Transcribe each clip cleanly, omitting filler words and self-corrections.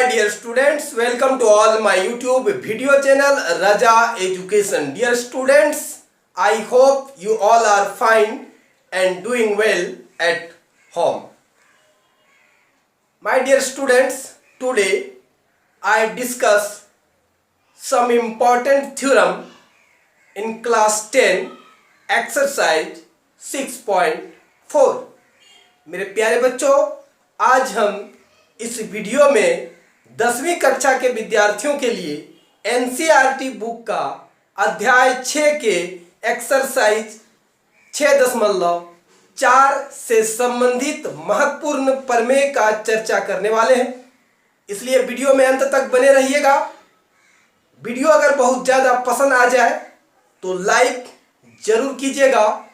my dear students, welcome to all my YouTube video channel Raja Education. Dear students, I hope you all are fine and doing well at home. My dear students, today I discuss some important theorem in class 10 exercise 6.4. मेरे प्यारे बच्चों, आज हम इस video में 10वीं कक्षा के विद्यार्थियों के लिए एनसीईआरटी बुक का अध्याय 6 के एक्सरसाइज 6.4 से संबंधित महत्वपूर्ण प्रमेय का चर्चा करने वाले हैं। इसलिए वीडियो में अंत तक बने रहिएगा। वीडियो अगर बहुत ज़्यादा पसंद आ जाए तो लाइक जरूर कीजिएगा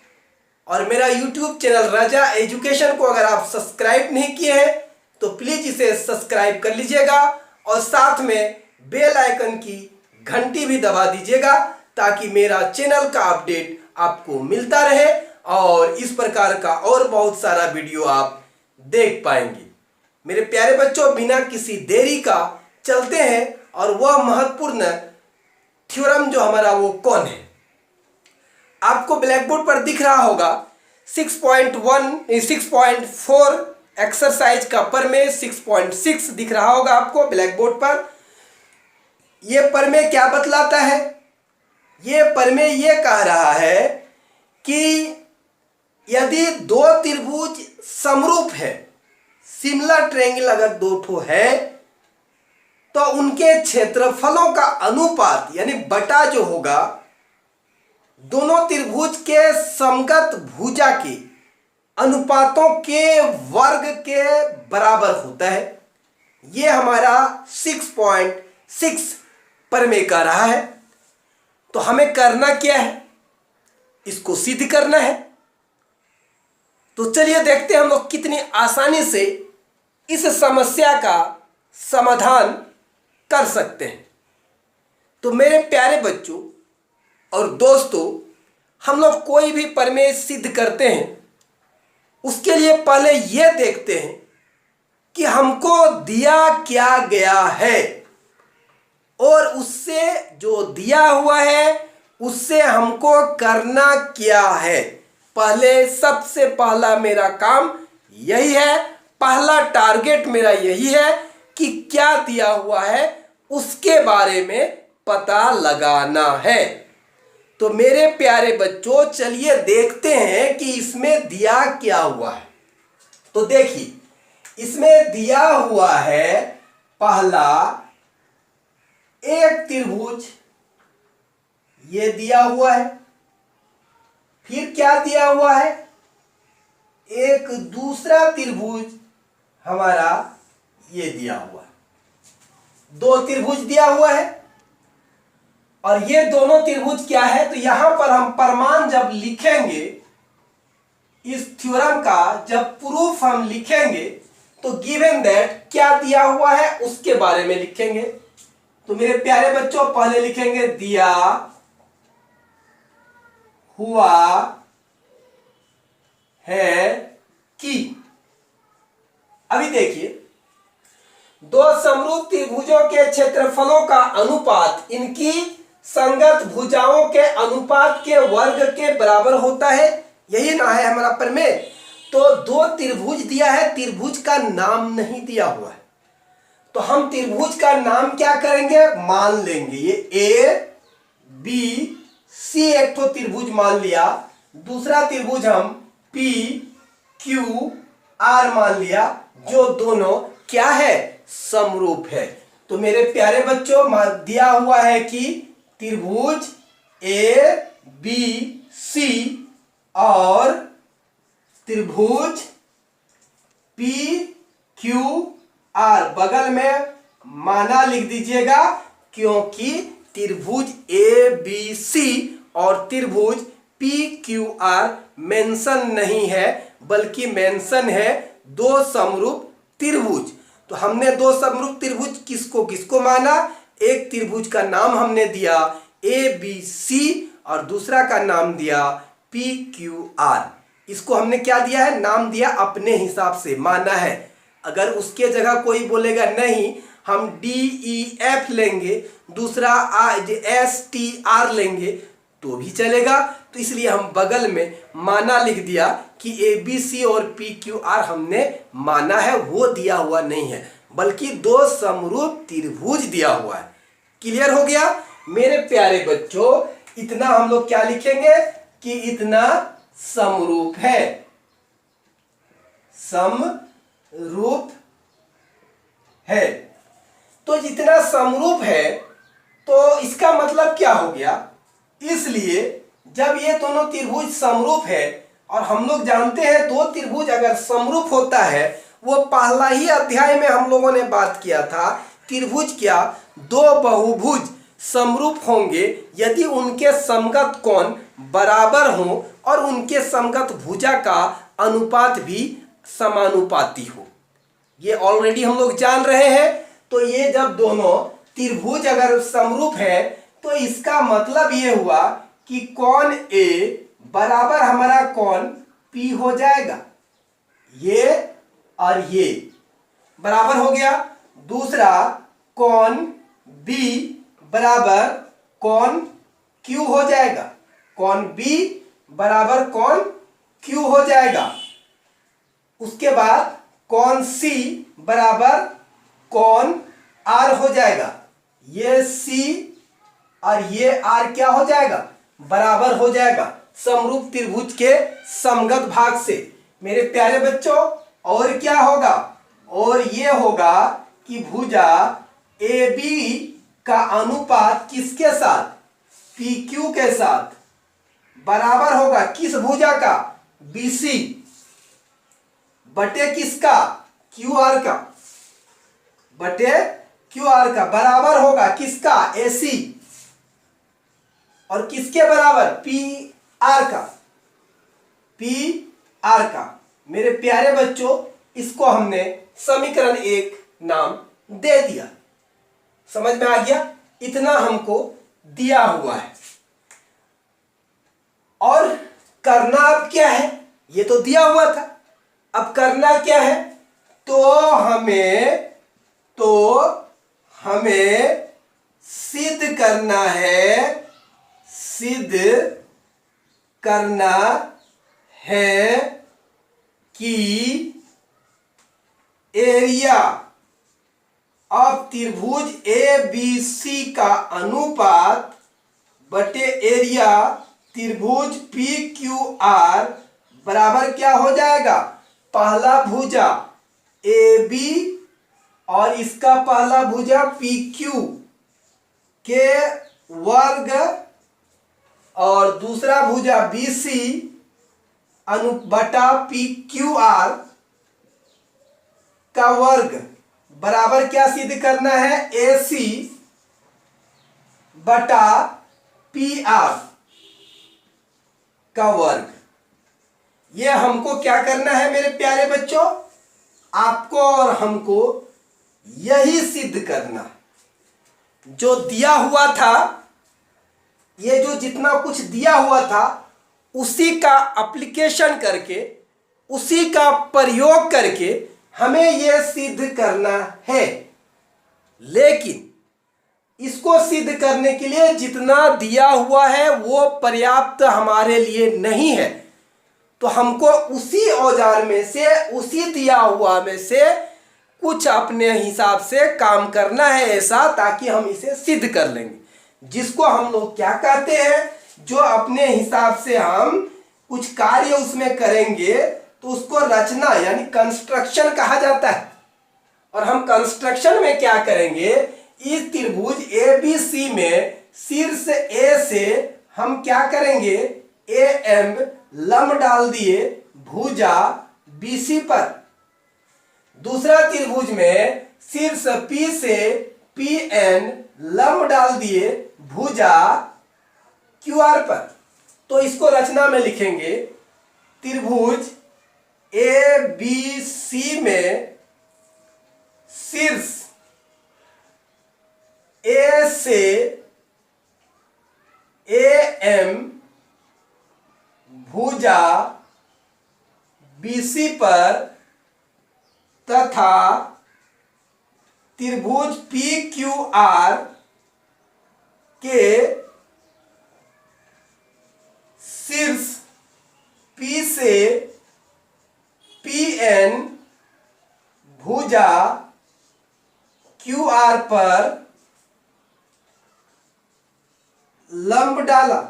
और मेरा यूट्यूब चैनल राजा एजुकेशन को अगर आप सब्सक्राइब नहीं किए हैं तो प्लीज इसे सब्सक्राइब कर लीजिएगा और साथ में बेल आइकन की घंटी भी दबा दीजिएगा ताकि मेरा चैनल का अपडेट आपको मिलता रहे और इस प्रकार का और बहुत सारा वीडियो आप देख पाएंगे। मेरे प्यारे बच्चों, बिना किसी देरी का चलते हैं और वह महत्वपूर्ण थ्योरम जो हमारा वो कौन है। आपको ब्लैक बोर्ड पर दिख रहा होगा 6.4 एक्सरसाइज का प्रमेय 6.6 दिख रहा होगा आपको ब्लैक बोर्ड पर। यह प्रमेय क्या बतलाता है? यह प्रमेय यह कह रहा है कि यदि दो त्रिभुज समरूप है, सिमिलर ट्रायंगल अगर दो ठो है, तो उनके क्षेत्रफलों का अनुपात यानी बटा जो होगा दोनों त्रिभुज के समगत भुजा के अनुपातों के वर्ग के बराबर होता है। यह हमारा 6.6 प्रमेय कह रहा है। तो हमें करना क्या है? इसको सिद्ध करना है। तो चलिए देखते हैं हम लोग कितनी आसानी से इस समस्या का समाधान कर सकते हैं। तो मेरे प्यारे बच्चों और दोस्तों, हम लोग कोई भी प्रमेय सिद्ध करते हैं उसके लिए पहले यह देखते हैं कि हमको दिया क्या गया है और उससे जो दिया हुआ है उससे हमको करना क्या है। पहले सबसे पहला मेरा काम यही है, पहला टारगेट मेरा यही है कि क्या दिया हुआ है उसके बारे में पता लगाना है। तो मेरे प्यारे बच्चों, चलिए देखते हैं कि इसमें दिया क्या हुआ है। तो देखिए, इसमें दिया हुआ है पहला एक त्रिभुज, ये दिया हुआ है। फिर क्या दिया हुआ है? एक दूसरा त्रिभुज हमारा ये दिया हुआ है। दो त्रिभुज दिया हुआ है और ये दोनों त्रिभुज क्या है? तो यहां पर हम प्रमाण जब लिखेंगे, इस थ्योरम का जब प्रूफ हम लिखेंगे तो गिवन दैट क्या दिया हुआ है उसके बारे में लिखेंगे। तो मेरे प्यारे बच्चों, पहले लिखेंगे दिया हुआ है कि। अभी देखिए, दो समरूप त्रिभुजों के क्षेत्रफलों का अनुपात इनकी संगत भुजाओं के अनुपात के वर्ग के बराबर होता है। यही ना है हमारा प्रमेय। तो दो त्रिभुज दिया है, त्रिभुज का नाम नहीं दिया हुआ है, तो हम त्रिभुज का नाम क्या करेंगे? मान लेंगे। ये ए बी सी एक तो त्रिभुज मान लिया, दूसरा त्रिभुज हम पी क्यू आर मान लिया, जो दोनों क्या है? समरूप है। तो मेरे प्यारे बच्चों, दिया हुआ है कि त्रिभुज ए बी सी और त्रिभुज पी क्यू आर, बगल में माना लिख दीजिएगा क्योंकि त्रिभुज ए बी सी और त्रिभुज पी क्यू आर मेंशन नहीं है, बल्कि मेंशन है दो समरूप त्रिभुज। तो हमने दो समरूप त्रिभुज किसको किसको माना? एक त्रिभुज का नाम हमने दिया ए बी सी और दूसरा का नाम दिया पी क्यू आर। इसको हमने क्या दिया है? नाम दिया, अपने हिसाब से माना है। अगर उसके जगह कोई बोलेगा नहीं हम DEF लेंगे, दूसरा STR लेंगे तो भी चलेगा। तो इसलिए हम बगल में माना लिख दिया कि ABC और PQR हमने माना है, वो दिया हुआ नहीं है, बल्कि दो समरूप त्रिभुज दिया हुआ है। क्लियर हो गया मेरे प्यारे बच्चों? इतना हम लोग क्या लिखेंगे कि इतना समरूप है, समरूप है। तो जितना समरूप है तो इसका मतलब क्या हो गया? इसलिए जब ये दोनों त्रिभुज समरूप है, और हम लोग जानते हैं दो त्रिभुज अगर समरूप होता है, वो पहला ही अध्याय में हम लोगों ने बात किया था, त्रिभुज क्या, दो बहुभुज समरूप होंगे यदि उनके समगत कोण बराबर हों और उनके समगत भुजा का अनुपात भी समानुपाती हो। ये ऑलरेडी हम लोग जान रहे हैं। तो ये जब दोनों त्रिभुज अगर समरूप है तो इसका मतलब ये हुआ कि कोण A बराबर हमारा कोण P हो जाएगा, ये और ये बराबर हो गया। दूसरा कोण B बराबर कोण Q हो जाएगा, कोण B बराबर कोण Q हो जाएगा। उसके बाद कोण C बराबर कोण R हो जाएगा, ये C और ये R क्या हो जाएगा, बराबर हो जाएगा समरूप त्रिभुज के समगत भाग से। मेरे प्यारे बच्चों और क्या होगा, और ये होगा कि भुजा AB का अनुपात किसके साथ, PQ के साथ बराबर होगा, किस भुजा का, BC बटे किसका, QR का, बटे QR का बराबर होगा किसका, AC, और किसके बराबर, PR का, PR का। मेरे प्यारे बच्चों इसको हमने समीकरण 1 नाम दे दिया। समझ में आ गया? इतना हमको दिया हुआ है। और करना अब क्या है, ये तो दिया हुआ था, अब करना क्या है, तो हमें सिद्ध करना है, सिद्ध करना है कि एरिया ऑफ त्रिभुज ABC का अनुपात बटे एरिया त्रिभुज PQR बराबर क्या हो जाएगा, पहला भुजा AB और इसका पहला भुजा PQ के वर्ग और दूसरा भुजा BC बटा PQR का वर्ग बराबर क्या सिद्ध करना है, AC बटा PR का वर्ग। ये हमको क्या करना है मेरे प्यारे बच्चों, आपको और हमको यही सिद्ध करना। जो दिया हुआ था, ये जो जितना कुछ दिया हुआ था उसी का एप्लीकेशन करके, उसी का प्रयोग करके हमें यह सिद्ध करना है। लेकिन इसको सिद्ध करने के लिए जितना दिया हुआ है वो पर्याप्त हमारे लिए नहीं है, तो हमको उसी औजार में से, उसी दिया हुआ में से कुछ अपने हिसाब से काम करना है ऐसा, ताकि हम इसे सिद्ध कर लेंगे। जिसको हम लोग क्या कहते हैं, जो अपने हिसाब से हम कुछ कार्य उसमें करेंगे तो उसको रचना यानी कंस्ट्रक्शन कहा जाता है। और हम कंस्ट्रक्शन में क्या करेंगे, इस त्रिभुज ABC में शीर्ष A से हम क्या करेंगे, AM लंब डाल दिए भुजा BC पर। दूसरा त्रिभुज में शीर्ष P से PN लंब डाल दिए भुजा QR पर। तो इसको रचना में लिखेंगे, त्रिभुज ABC में शीर्ष A से AM भुजा BC पर तथा त्रिभुज पी क्यू आर के शीर्ष P से PN भुजा QR पर लंब डाला।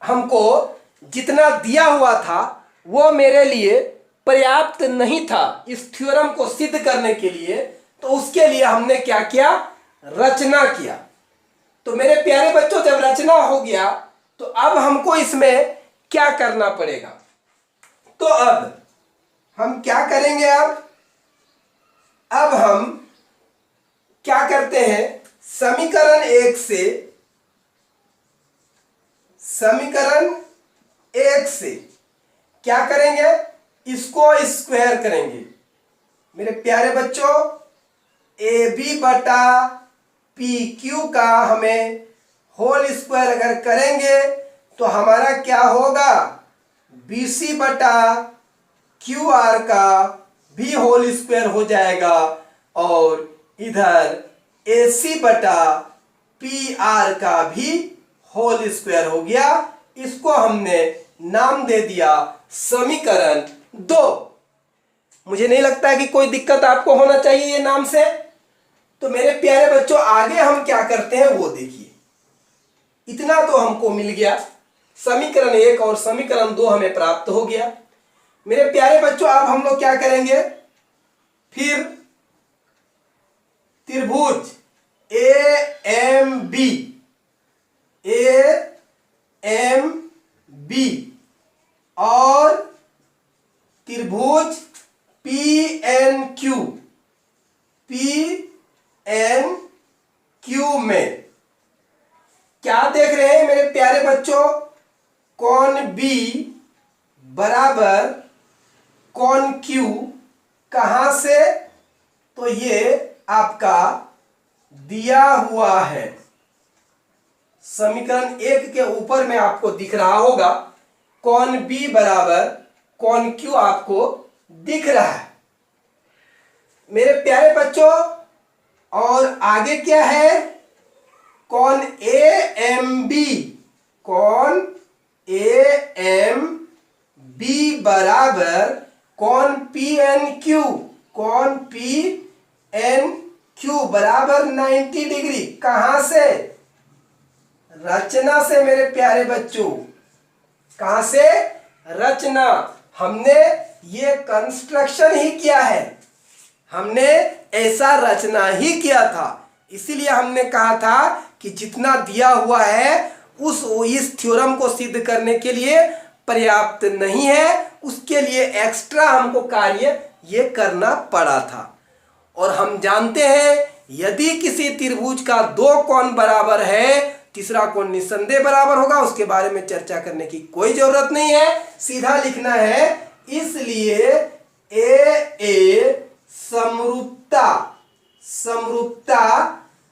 हमको जितना दिया हुआ था वो मेरे लिए पर्याप्त नहीं था इस थ्योरम को सिद्ध करने के लिए, तो उसके लिए हमने क्या किया, रचना किया। तो मेरे प्यारे बच्चों, जब रचना हो गया तो अब हमको इसमें क्या करना पड़ेगा। तो अब हम क्या करेंगे, अब हम क्या करते हैं, समीकरण 1 से क्या करेंगे, इसको स्क्वायर करेंगे। मेरे प्यारे बच्चों, AB बटा PQ का हमें होल स्क्वायर अगर करेंगे तो हमारा क्या होगा, BC बटा QR का भी होल स्क्वायर हो जाएगा और इधर AC बटा PR का भी होल स्क्वायर हो गया। इसको हमने नाम दे दिया समीकरण 2। मुझे नहीं लगता है कि कोई दिक्कत आपको होना चाहिए ये नाम से। तो मेरे प्यारे बच्चों, आगे हम क्या करते हैं वो देखिए। इतना तो हमको मिल गया, समीकरण 1 और समीकरण 2 हमें प्राप्त हो गया। मेरे प्यारे बच्चों, अब हम लोग क्या करेंगे, फिर त्रिभुज AMB और त्रिभुज PNQ में क्या देख रहे हैं मेरे प्यारे बच्चों, कोण B बराबर कोण Q। कहां से, तो ये आपका दिया हुआ है समीकरण 1 के ऊपर में आपको दिख रहा होगा, कोण B बराबर कोण Q आपको दिख रहा है मेरे प्यारे बच्चों। और आगे क्या है, कोण AMB बराबर कोण PNQ बराबर 90 डिग्री। कहां से, रचना से मेरे प्यारे बच्चों। कहां से, रचना। हमने ये कंस्ट्रक्शन ही किया है, हमने ऐसा रचना ही किया था। इसीलिए हमने कहा था कि जितना दिया हुआ है इस थ्योरम को सिद्ध करने के लिए पर्याप्त नहीं है, उसके लिए एक्स्ट्रा हमको कार्य ये करना पड़ा था। और हम जानते हैं यदि किसी त्रिभुज का 2 कोण बराबर है, तीसरा कोण निस्संदेह बराबर होगा, उसके बारे में चर्चा करने की कोई जरूरत नहीं है, सीधा लिखना है। इसलिए ए समरूपता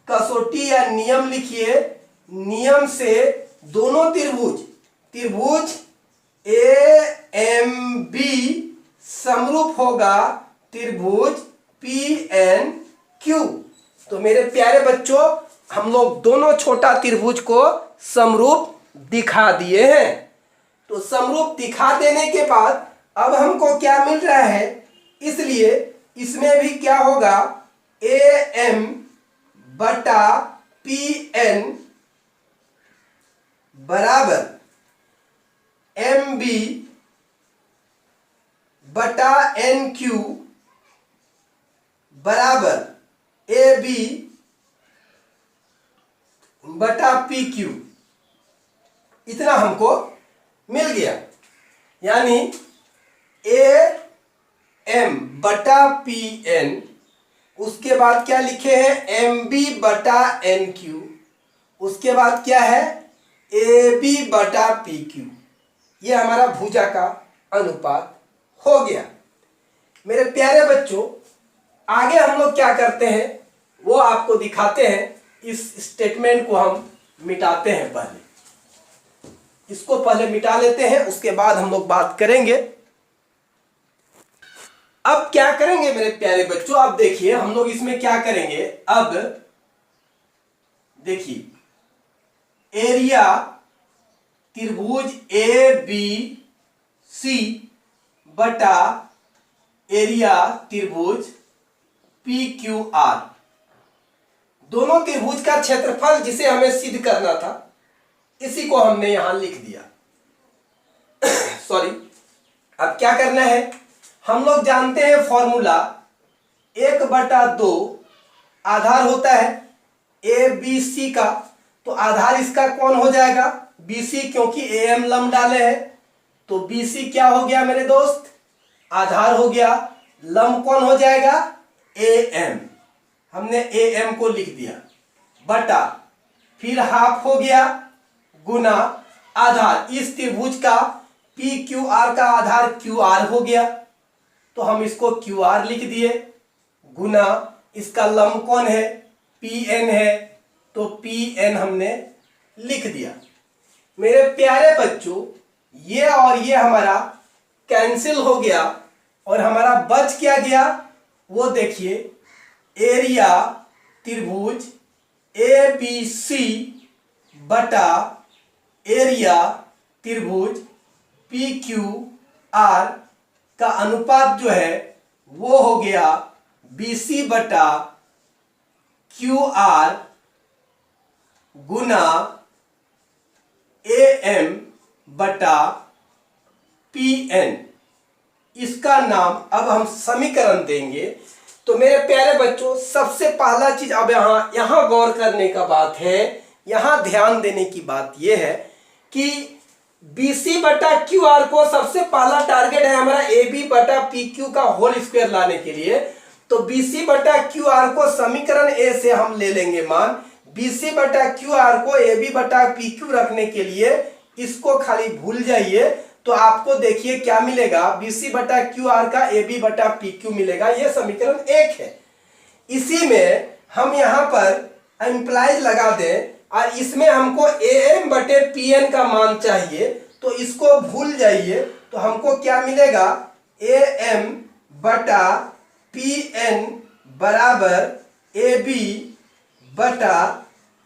कसौटी या नियम लिखिए, नियम से दोनों त्रिभुज AMB समरूप होगा त्रिभुज PNQ। तो मेरे प्यारे बच्चों, हम लोग दोनों छोटा त्रिभुज को समरूप दिखा दिए हैं। तो समरूप दिखा देने के बाद अब हमको क्या मिल रहा है, इसलिए इसमें भी क्या होगा, AM बटा PN बराबर MB बटा NQ बराबर AB बटा PQ। इतना हमको मिल गया। यानी AM बटा PN, उसके बाद क्या लिखे हैं, MB बटा NQ, उसके बाद क्या है, AB बटा PQ। ये हमारा भुजा का अनुपात हो गया। मेरे प्यारे बच्चों, आगे हम लोग क्या करते हैं वो आपको दिखाते हैं। इस स्टेटमेंट को हम मिटाते हैं, पहले इसको पहले मिटा लेते हैं, उसके बाद हम लोग बात करेंगे। अब क्या करेंगे मेरे प्यारे बच्चों, अब देखिए हम लोग इसमें क्या करेंगे। अब देखिए एरिया त्रिभुज ए बी सी बटा एरिया त्रिभुज पी क्यू आर, दोनों त्रिभुज का क्षेत्रफल जिसे हमें सिद्ध करना था, इसी को हमने यहां लिख दिया। सॉरी, अब क्या करना है, हम लोग जानते हैं फॉर्मूला 1/2 आधार होता है ए बी सी का, तो आधार इसका कौन हो जाएगा, बी सी, क्योंकि ए एम लम डाले हैं, तो बी सी क्या हो गया मेरे दोस्त, आधार हो गया। लम कौन हो जाएगा, ए एम, हमने ए एम को लिख दिया, बटा फिर हाफ हो गया गुना आधार, इस त्रिभुज का पी क्यू आर का आधार क्यू आर हो गया, तो हम इसको क्यू आर लिख दिए, गुना इसका लंब कौन है, पी एन है, तो पी एन हमने लिख दिया। मेरे प्यारे बच्चों, ये और ये हमारा कैंसिल हो गया और हमारा बच क्या गया, वो देखिए एरिया त्रिभुज ए बी सी बटा एरिया त्रिभुज पी क्यू आर का अनुपात जो है वो हो गया बी सी बटा क्यू आर गुना ए एम बटा पी एन। इसका नाम अब हम समीकरण देंगे। तो मेरे प्यारे बच्चों, सबसे पहला चीज अब यहां गौर करने का बात है, यहां ध्यान देने की बात यह है कि BC बटा क्यू आर को सबसे पहला टारगेट है हमारा AB बटा PQ का होल स्क्वायर लाने के लिए। तो BC बटा क्यू आर को समीकरण A से हम ले लेंगे मान, BC बटा क्यू आर को AB बटा PQ रखने के लिए इसको खाली भूल जाइए, तो आपको देखिए क्या मिलेगा, BC बटा क्यू आर का AB बटा PQ मिलेगा, यह समीकरण 1 है। इसी में हम यहां पर इंप्लाइज लगा दें और इसमें हमको AM बटे PN का मान चाहिए, तो इसको भूल जाइए, तो हमको क्या मिलेगा, AM बटा PN बराबर AB बटा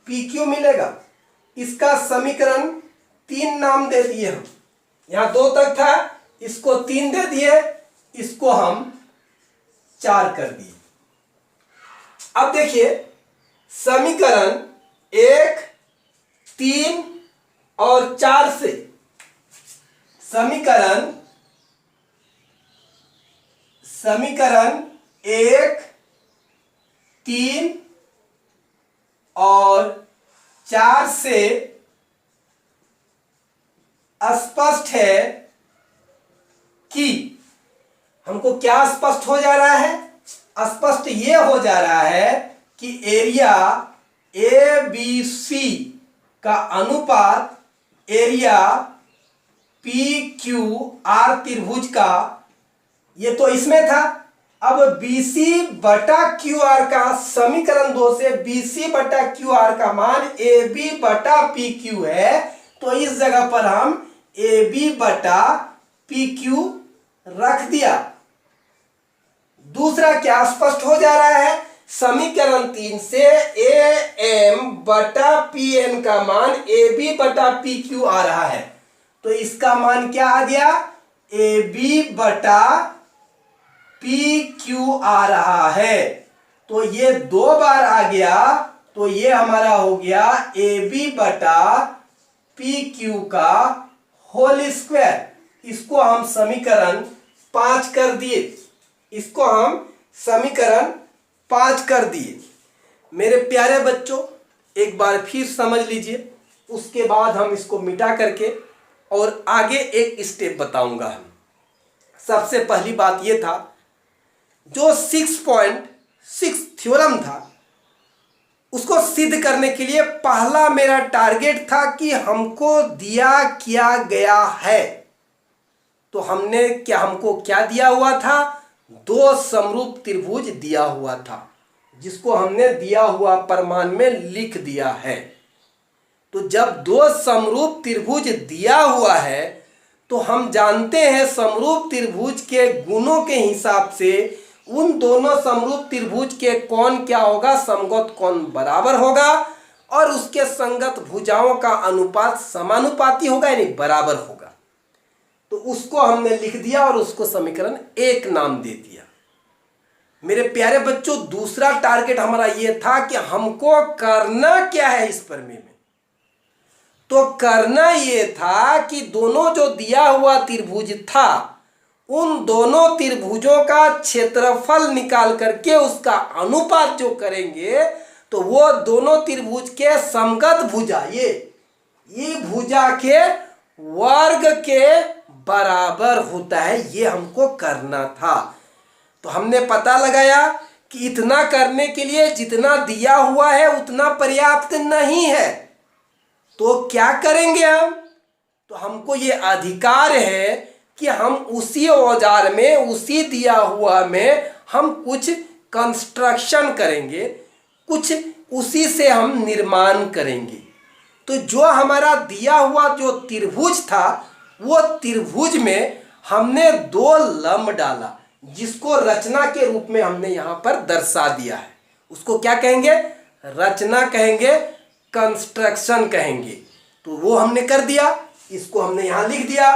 PQ मिलेगा। इसका समीकरण 3 नाम दे दिए हम, यहां 2 तक था, इसको 3 दे दिए, इसको हम 4 कर दिए। अब देखिए समीकरण 1, 3 और 4 से समीकरण 1, 3 और 4 से स्पष्ट है कि हमको क्या स्पष्ट हो जा रहा है, स्पष्ट ये हो जा रहा है कि एरिया ए बी सी का अनुपात एरिया पी क्यू आर त्रिभुज का, ये तो इसमें था, अब BC बटा क्यू आर का समीकरण 2 से BC बटा क्यू आर का मान AB बटा PQ है, तो इस जगह पर हम AB बटा PQ रख दिया। दूसरा क्या स्पष्ट हो जा रहा है, समीकरण 3 से AM बटा PN का मान AB बटा PQ आ रहा है, तो इसका मान क्या आ गया, AB बटा PQ आ रहा है, तो ये 2 बार आ गया, तो ये हमारा हो गया AB बटा PQ का होल स्क्वायर। इसको हम समीकरण 5 कर दिए, इसको हम समीकरण 5 कर दिए। मेरे प्यारे बच्चों, एक बार फिर समझ लीजिए, उसके बाद हम इसको मिटा करके और आगे एक स्टेप बताऊंगा। हम सबसे पहली बात यह था, जो 6.6 थ्योरम था उसको सिद्ध करने के लिए पहला मेरा टारगेट था कि हमको दिया क्या गया है, तो हमको क्या दिया हुआ था, 2 समरूप त्रिभुज दिया हुआ था, जिसको हमने दिया हुआ प्रमाण में लिख दिया है। तो जब 2 समरूप त्रिभुज दिया हुआ है तो हम जानते हैं समरूप त्रिभुज के गुणों के हिसाब से उन दोनों समरूप त्रिभुज के कोण क्या होगा, समगत कोण बराबर होगा और उसके संगत भुजाओं का अनुपात समानुपाती होगा, यानी बराबर होगा। तो उसको हमने लिख दिया और उसको समीकरण 1 नाम दे दिया। मेरे प्यारे बच्चों, दूसरा टारगेट हमारा यह था कि हमको करना क्या है इस प्रमेय में। तो करना यह था कि दोनों जो दिया हुआ त्रिभुज था उन दोनों त्रिभुजों का क्षेत्रफल निकाल करके उसका अनुपात जो करेंगे तो वो दोनों त्रिभुज के समगत भुजा, ये भुजा के वर्ग के बराबर होता है, ये हमको करना था। तो हमने पता लगाया कि इतना करने के लिए जितना दिया हुआ है उतना पर्याप्त नहीं है, तो क्या करेंगे हम? तो हमको ये अधिकार है कि हम उसी औजार में, उसी दिया हुआ में हम कुछ कंस्ट्रक्शन करेंगे, कुछ उसी से हम निर्माण करेंगे। तो जो हमारा दिया हुआ जो त्रिभुज था वो त्रिभुज में हमने 2 लंब डाला, जिसको रचना के रूप में हमने यहाँ पर दर्शा दिया है। उसको क्या कहेंगे? रचना कहेंगे, कंस्ट्रक्शन कहेंगे। तो वो हमने कर दिया, इसको हमने यहाँ लिख दिया।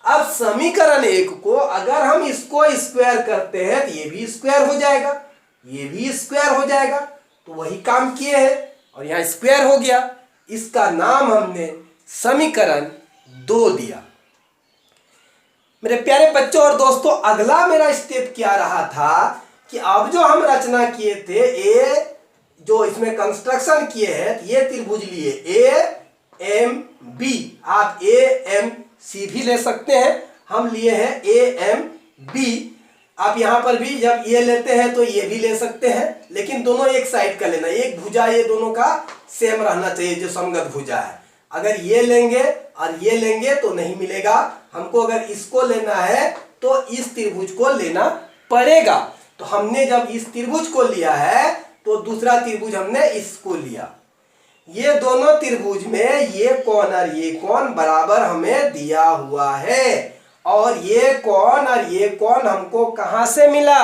अब समीकरण 1 को अगर हम इसको स्क्वायर करते हैं तो ये भी स्क्वायर हो जाएगा, ये भी स्क्वायर हो जाएगा। तो वही काम किए हैं और यहाँ स्क्वायर हो गया। इसका नाम हमने समीकरण 2 दिया। मेरे प्यारे बच्चों और दोस्तों, अगला मेरा स्टेप क्या रहा था कि अब जो हम रचना किए थे, ए जो इसमें कंस्ट्रक्शन किए हैं, ये त्रिभुज लिए ए एम बी, आप ए एम सी भी ले सकते हैं, हम लिए हैं ए एम बी। आप यहां पर भी जब ये लेते हैं तो ये भी ले सकते हैं, लेकिन दोनों एक साइड का लेना, एक भुजा ये दोनों का सेम रहना चाहिए, जो समगत भुजा है। अगर ये लेंगे और ये लेंगे तो नहीं मिलेगा हमको। अगर इसको लेना है तो इस त्रिभुज को लेना पड़ेगा। तो हमने जब इस त्रिभुज को लिया है तो दूसरा त्रिभुज हमने इसको लिया। ये दोनों त्रिभुज में ये कोण और ये कोण बराबर हमें दिया हुआ है, और ये कोण और ये कोण हमको कहां से मिला?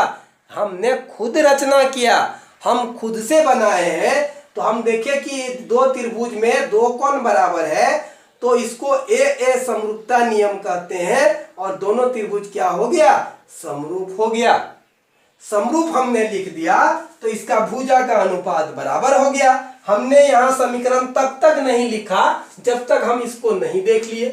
हमने खुद रचना किया, हम खुद से बनाए हैं। तो हम देखें कि 2 त्रिभुज में 2 कोण बराबर है, तो इसको ए समरूपता नियम कहते हैं, और दोनों त्रिभुज क्या हो गया? समरूप हो गया। समरूप हमने लिख दिया तो इसका भुजा का अनुपात बराबर हो गया। हमने यहां समीकरण तब तक नहीं लिखा जब तक हम इसको नहीं देख लिए।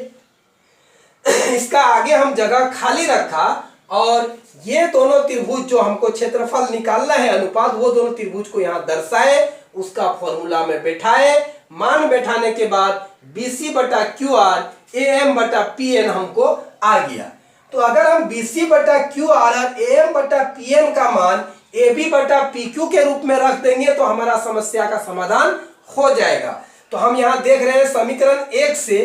इसका आगे हम जगह खाली रखा और ये दोनों त्रिभुज जो हमको क्षेत्रफल निकालना है, अनुपात, वो दोनों त्रिभुज को यहां दर्शाए, उसका फॉर्मूला में बैठाए। मान बैठाने के बाद BC बटा QR AM बटा PN हमको आ गया। तो अगर हम BC बटा QR और AM बटा PN का मान AB बटा PQ के रूप में रख देंगे तो हमारा समस्या का समाधान हो जाएगा। तो हम यहाँ देख रहे हैं समीकरण 1 से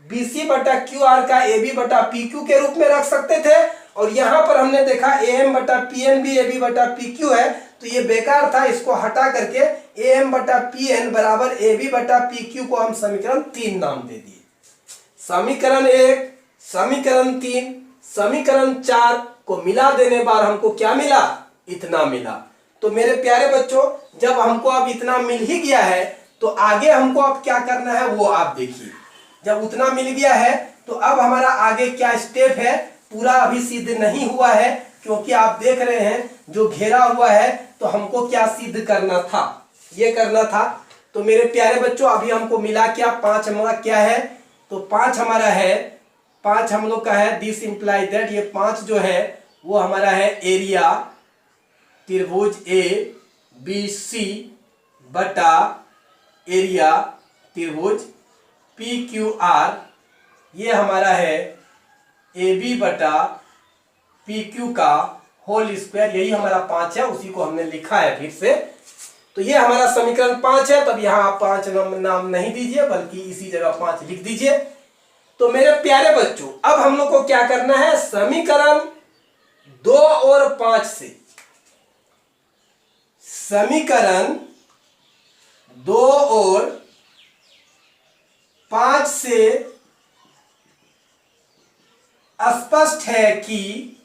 BC बटा QR का AB बटा PQ के रूप में रख सकते थे, और यहाँ पर हमने देखा AM बटा PN भी AB बटा PQ है, तो ये बेकार था। इसको हटा करके AM बटा PN बराबर AB बटा PQ को हम समीकरण 3 नाम दे दिए। समीकरण 1, समीकरण 3, समीकरण 4 को मिला देने बाद हमको क्या मिला? इतना मिला। तो मेरे प्यारे बच्चों, जब हमको अब इतना मिल ही गया है तो आगे हमको अब क्या करना है वो आप देखिए। जब उतना मिल गया है तो अब हमारा आगे क्या स्टेप है, पूरा अभी सिद्ध नहीं हुआ है, क्योंकि आप देख रहे हैं जो घेरा हुआ है। तो हमको क्या सिद्ध करना था? ये करना था। तो मेरे प्यारे बच्चों, अभी हमको मिला क्या? 5 हमारा क्या है? तो 5 हमारा है, 5 हम लोग का है, दिस इंप्लाई दैट, ये 5 जो है वो हमारा है एरिया त्रिभुज ABC बटा एरिया त्रिभुज PQR, ये हमारा है AB बटा PQ का होल स्क्वायर। यही हमारा 5 है, उसी को हमने लिखा है फिर से। तो ये हमारा समीकरण 5 है। तब यहाँ आप 5 नाम नहीं दीजिए, बल्कि इसी जगह 5 लिख दीजिए। तो मेरे प्यारे बच्चों, अब हम लोग को क्या करना है? समीकरण 2 और 5 से, समीकरण 2 और 5 से स्पष्ट है कि,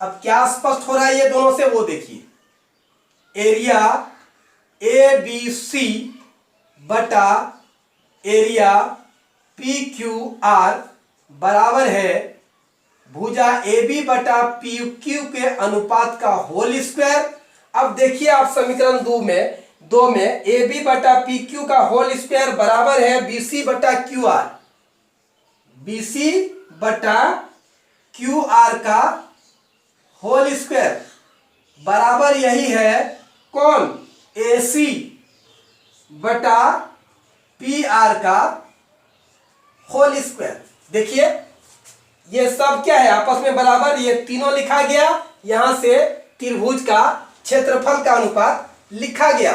अब क्या स्पष्ट हो रहा है ये दोनों से वो देखिए, एरिया ABC बटा एरिया PQR बराबर है भुजा AB बटा PQ के अनुपात का होल स्क्वायर। अब देखिए आप समीकरण दो में AB बटा PQ का होल स्क्वायर बराबर है BC बटा QR, BC बटा QR का होल स्क्वायर बराबर यही है कौन, AC बटा PR का होल स्क्वायर। देखिए ये सब क्या है आपस में बराबर, ये तीनों लिखा गया, यहां से त्रिभुज का क्षेत्रफल का अनुपात लिखा गया।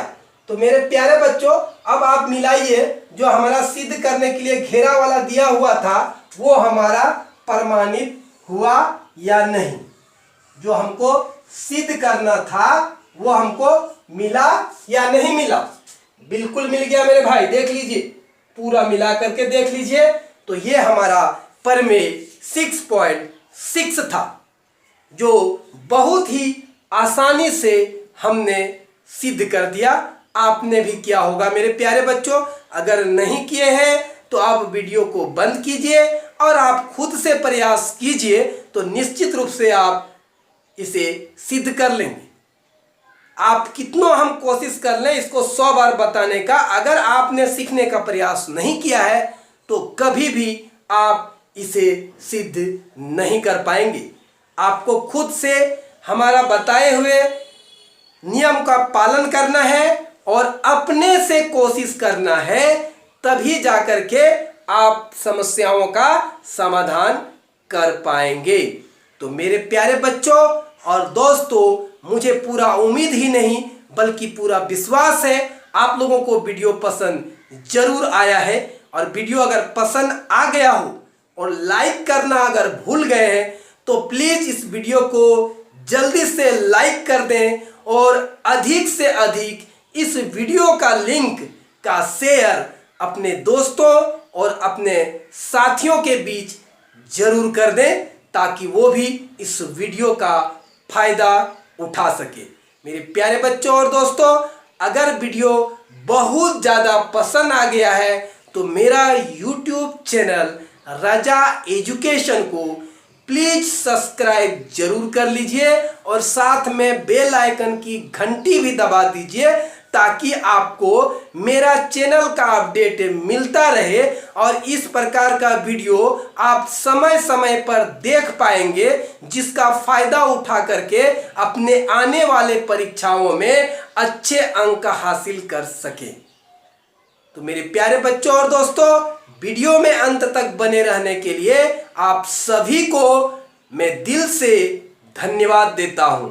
तो मेरे प्यारे बच्चों अब आप मिलाइए, जो हमारा सिद्ध करने के लिए घेरा वाला दिया हुआ था वो हमारा प्रमाणित हुआ या नहीं, जो हमको सिद्ध करना था वो हमको मिला या नहीं मिला। बिल्कुल मिल गया मेरे भाई, देख लीजिए पूरा मिला करके देख लीजिए। तो ये हमारा प्रमेय 6.6 था, जो बहुत ही आसानी से हमने सिद्ध कर दिया। आपने भी किया होगा मेरे प्यारे बच्चों, अगर नहीं किए हैं तो आप वीडियो को बंद कीजिए और आप खुद से प्रयास कीजिए, तो निश्चित रूप से आप इसे सिद्ध कर लेंगे। आप कितनों हम कोशिश कर लें इसको 100 बार बताने का, अगर आपने सीखने का प्रयास नहीं किया है तो कभी भी आप इसे सिद्ध नहीं कर पाएंगे। आपको खुद से हमारा बताए हुए नियम का पालन करना है और अपने से कोशिश करना है, तभी जाकर के आप समस्याओं का समाधान कर पाएंगे। तो मेरे प्यारे बच्चों और दोस्तों, मुझे पूरा उम्मीद ही नहीं बल्कि पूरा विश्वास है आप लोगों को वीडियो पसंद जरूर आया है। और वीडियो अगर पसंद आ गया हो और लाइक करना अगर भूल गए हैं तो प्लीज इस वीडियो को जल्दी से लाइक कर दें और अधिक से अधिक इस वीडियो का लिंक का शेयर अपने दोस्तों और अपने साथियों के बीच जरूर कर दें, ताकि वो भी इस वीडियो का फायदा उठा सके। मेरे प्यारे बच्चों और दोस्तों, अगर वीडियो बहुत ज़्यादा पसंद आ गया है तो मेरा YouTube चैनल राजा एजुकेशन को प्लीज सब्सक्राइब जरूर कर लीजिए और साथ में बेल आइकन की घंटी भी दबा दीजिए, ताकि आपको मेरा चैनल का अपडेट मिलता रहे और इस प्रकार का वीडियो आप समय समय पर देख पाएंगे, जिसका फायदा उठा करके अपने आने वाले परीक्षाओं में अच्छे अंक हासिल कर सके। तो मेरे प्यारे बच्चों और दोस्तों, वीडियो में अंत तक बने रहने के लिए आप सभी को मैं दिल से धन्यवाद देता हूं।